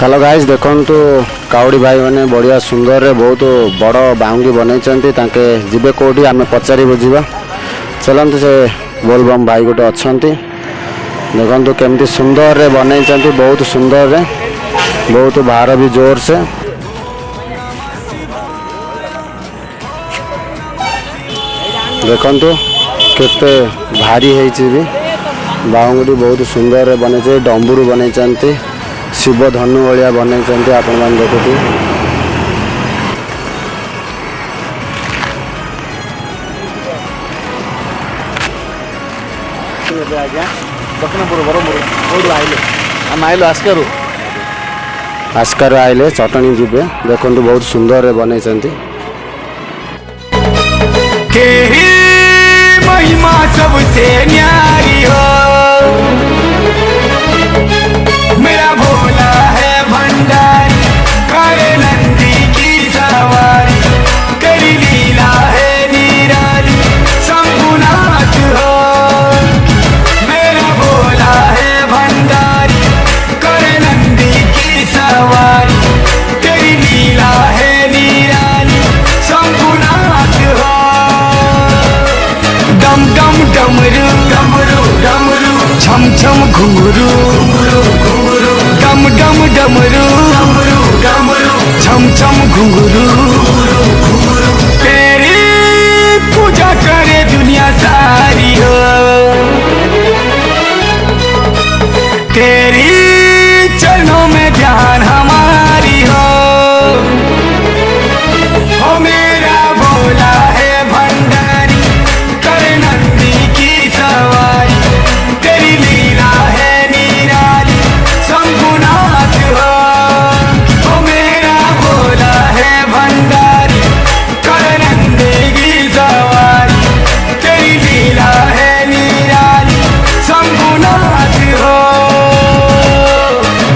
Hello guys देखो काउड़ी भाई मैंने बढ़िया सुंदर रे बहुत बड़ बाउंगी बनई जीवे कौटी आम पचारि बुझा चलते से बोलबम भाई गोटे अच्छा देखो केमती सुंदर रे बनई बहुत सुंदर रे बहुत बाहर भी जोर से देखो केते भारी है बाउंगी बहुत सुंदर रे बनई डंबुरू बनई शिव धनु भाया बनई आपण मैंने देखुती आज्ञा दक्षिणपुर बरहपुर आइल आस्कार आइले चटनी जीवे देखो बहुत सुंदर रे बनई महिमा सबसे न्यारी हो मेरा भोला है भंडारी करे नंदी की सवारी करी लीला है निराली शंभुनाथ हो मेरा भोला है भंडारी करे नंदी की सवारी करी लीला है निराली शंभुनाथ हो डम डम डमरू डमरू डमरू छम छम घुंघरू घुंघरू डम डम डमरू डमरू डमरू छम छम घुंघरू घुंघरू तेरी पूजा करे दुनिया सारी हो तेरी चरणों में ध्यान हमारी हो मेरा भोला है भंडारी करे नंदी की सवारी तेरी लीला है निराली शंभुनाथ हो मेरा भोला है भंडारी करे नंदी की सवारी तेरी लीला है निराली शंभुनाथ हो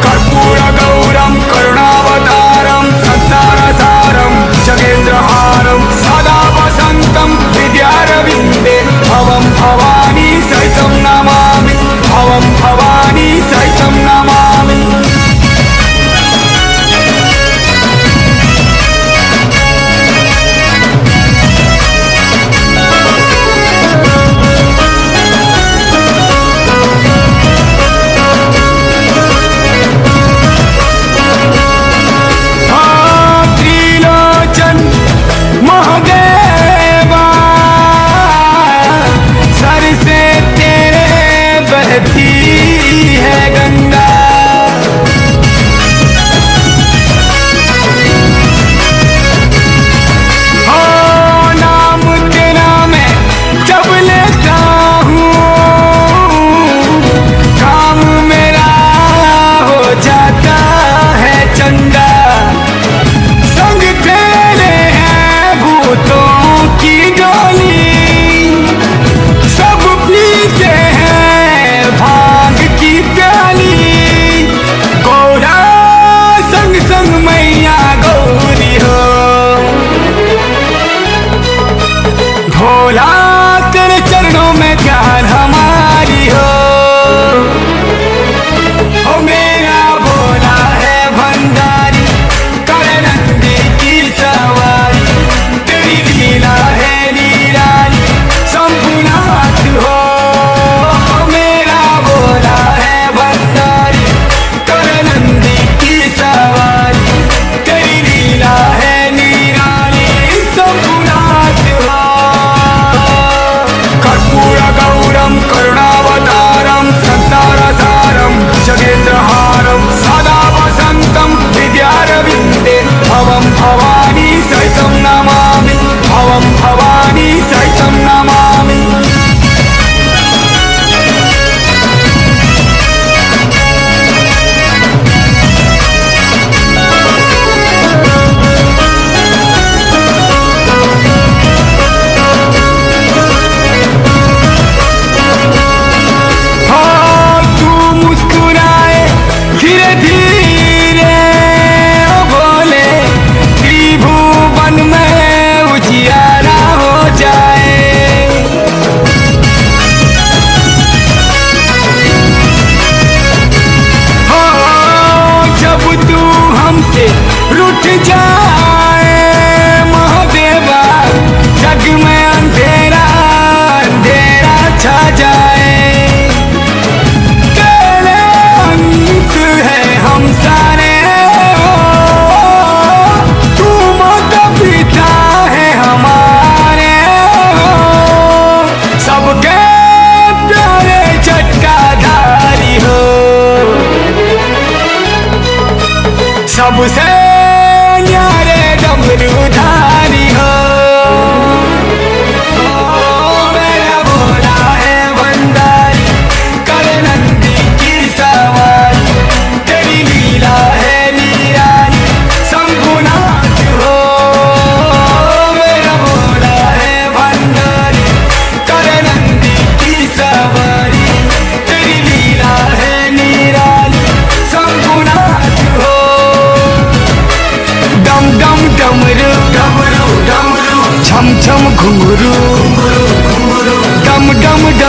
कर्पूर गौरम करुणावतारम संसारसारम जगेन्द्रहारम सदा वसंतम विद्यारविंदे भवम भवानी सहितं नमामि भवम भवानी सहितं नमामि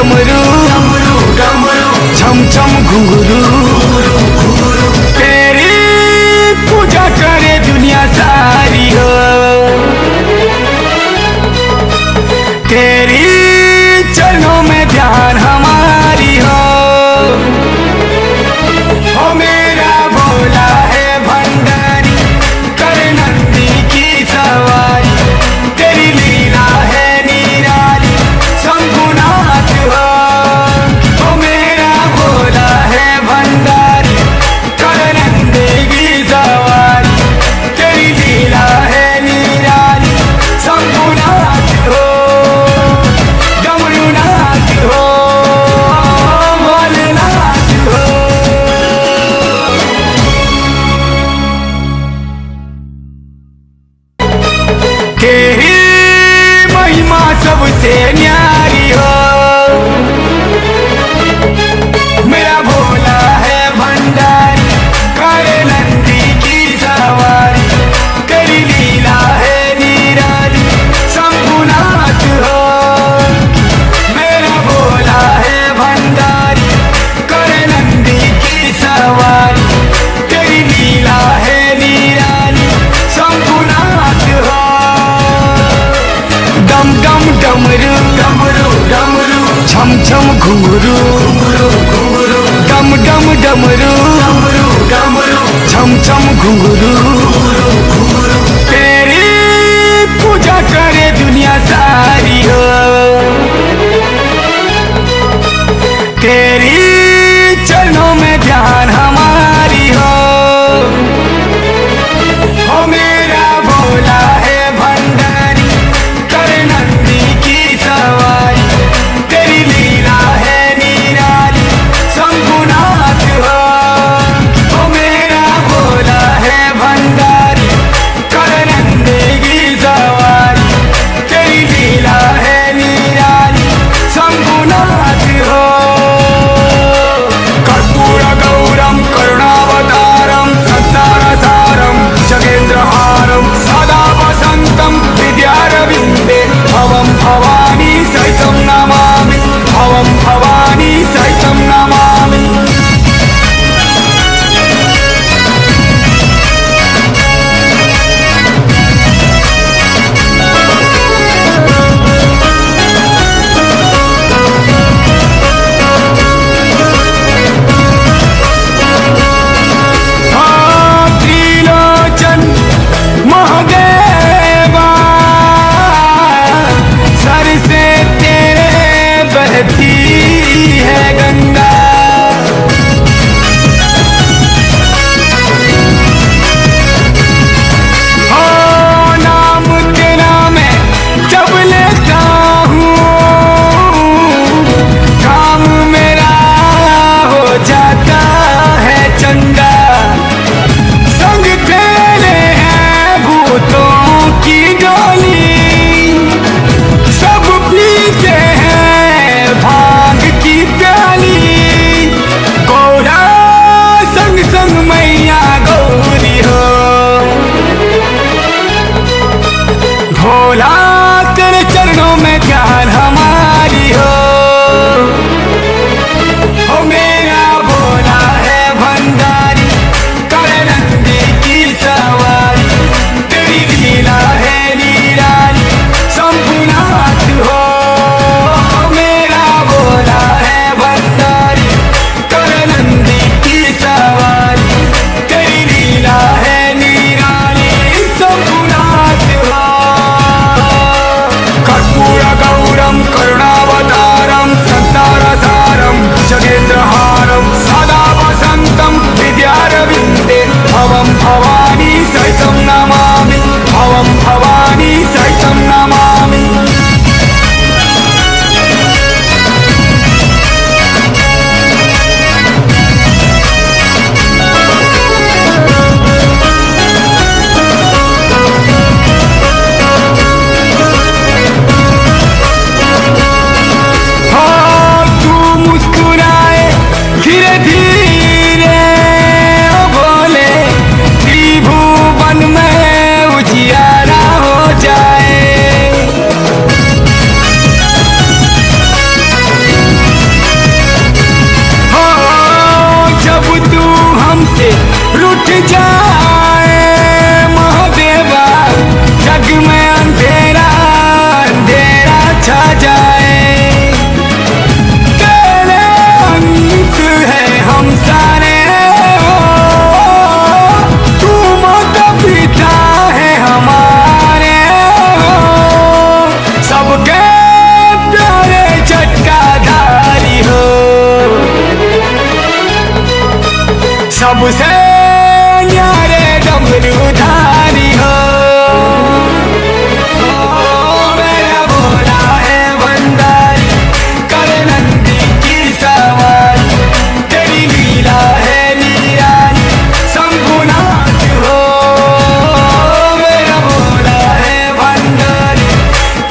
डमरू डमरू डमरू छम छम घुंघरू तेरी पूजा करे दुनिया सारी हो तेरी चरणों में ध्यान हमारी हो मेरा भोला है भंडारी कर नंदी की सवारी तेरी लीला है निराली शंभुनाथ हो मेरा भोला है भंडारी कर नंदी की सवारी तेरी लीला है निराली शंभुनाथ हो डमरूनाथ हो भोलेनाथ हो तेरी महिमा सबसे न्यारी हो मेरा भोला है भंडारी करे नंदी की सवारी तेरी लीला है निराली शंभुनाथ हो मेरा भोला है भंडारी करे नंदी की सवारी तेरी लीला है निराली शंभुनाथ हो डम डम डमरू डमरू डमरू छम छम घुंघरू घुंघरू घुंघरू डम डम डमरू डमरू डमरू छम छम घुंघरू घुंघरू तेरी पूजा करे दुनिया सारी हो तेरी चरणों में ध्यान हमारी हो मेरा भोला है भंडारी कर नंदी की सवारी तेरी लीला है निराली शंभुनाथ हो मेरा भोला है भंडारी कर नंदी की सवारी तेरी लीला है निराली शंभुनाथ हो कर्पूर गौरम सबसे न्यारे डमरूधारी हो। मेरा भोला है भंडारी, करे नंदी की सवारी, तेरी लीला है निराली, शंभुनाथ हो। मेरा भोला है भंडारी,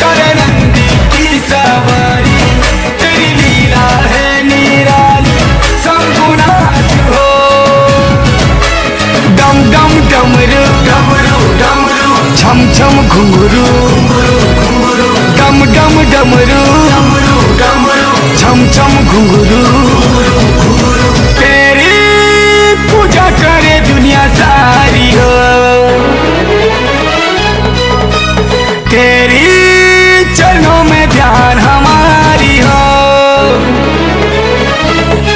करे नंदी की सवारी, तेरी लीला है निराली, शंभुनाथ हो। डम डम डमरू डमरू डमरू, छम छम घुंघरू घुंघरू, डम डम डमरू डमरू डमरू, छम छम घुंघरू घुंघरू। तेरी पूजा करे दुनिया सारी हो, तेरी चरणों में ध्यान हमारी हो।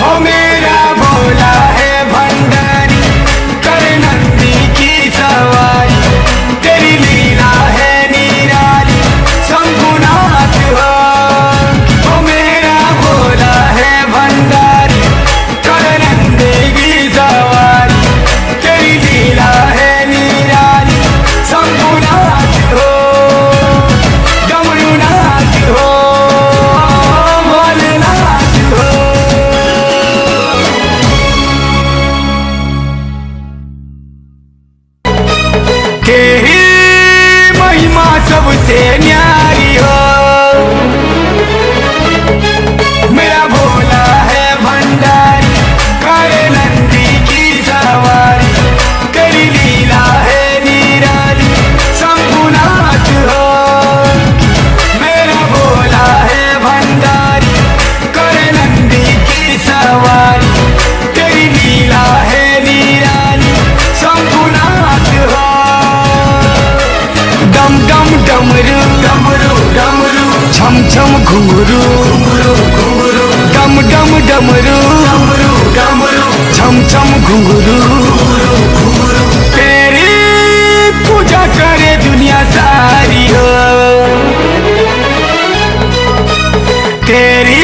ओ मेरा भोला है भंडारी, करे नंदी की सवारी, तेरी लीला है निराली, शंभुनाथ हो। ओ मेरा भोला है भंडारी, करे नंदी की सवारी, तेरी लीला है निराली, शंभुनाथ हो। डमरूनाथ हो, भोलेनाथ हो। तेरी महिमा सबसे न्यारी हो। मेरा भोला है भंडारी, करे नंदी की सवारी, तेरी लीला है निराली, शंभुनाथ हो। मेरा भोला है भंडारी, करे नंदी की सवारी, तेरी लीला है निराली, शंभुनाथ हो। डम डम डमरू डमरू डमरू, छम छम घुंघरू घुंघरू घुंघरू, डम डम डमरू डमरू डमरू, छम छम घुंघरू घुंघरू घुंघरू। तेरी पूजा करे दुनिया सारी हो, तेरी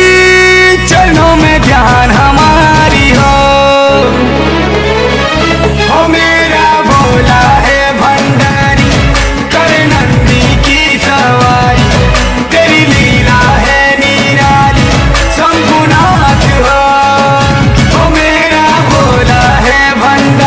चरणों में ध्यान हमारी हो। ओ मेरा भोला है भंडारी, करे नंदी की सवारी, तेरी लीला है निराली, शंभुनाथ हो। ओ मेरा भोला है भंडारी,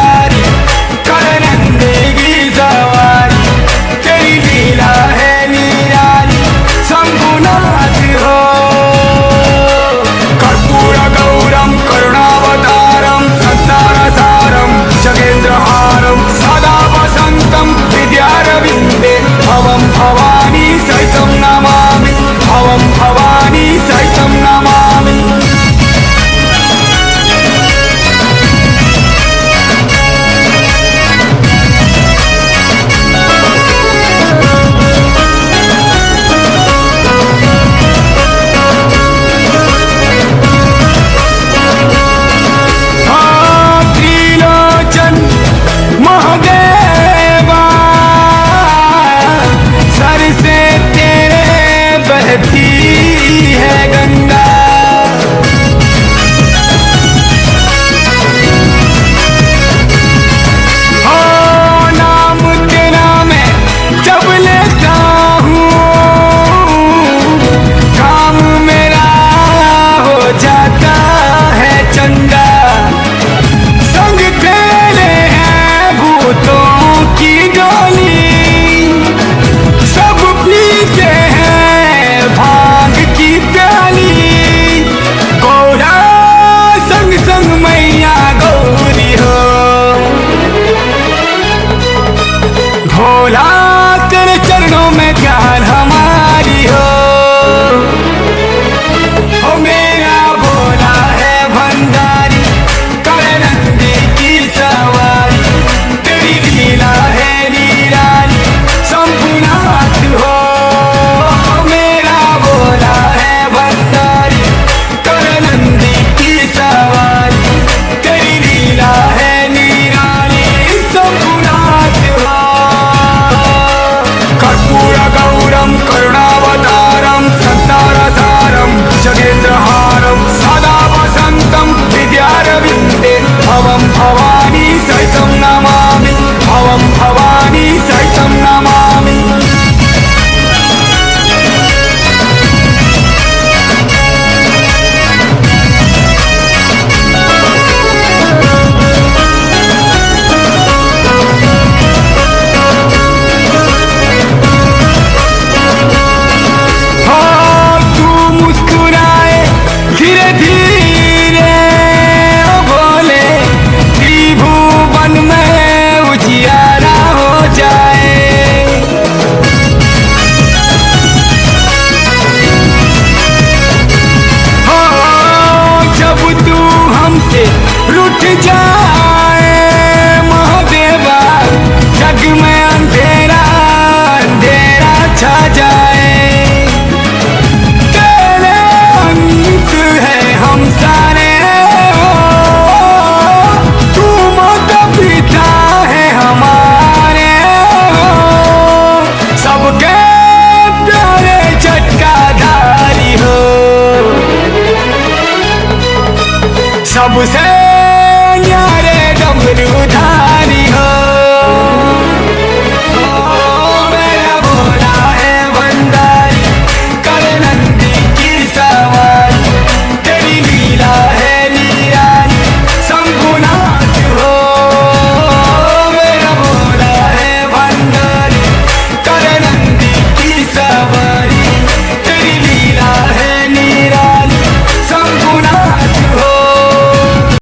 उठ जाए महादेवा, जग में अंधेरा अंधेरा छा जाए। तेरे अंश है हम सारे, तू माता पिता है हमारे, सबके प्यारे झटकाधारी हो, सबसे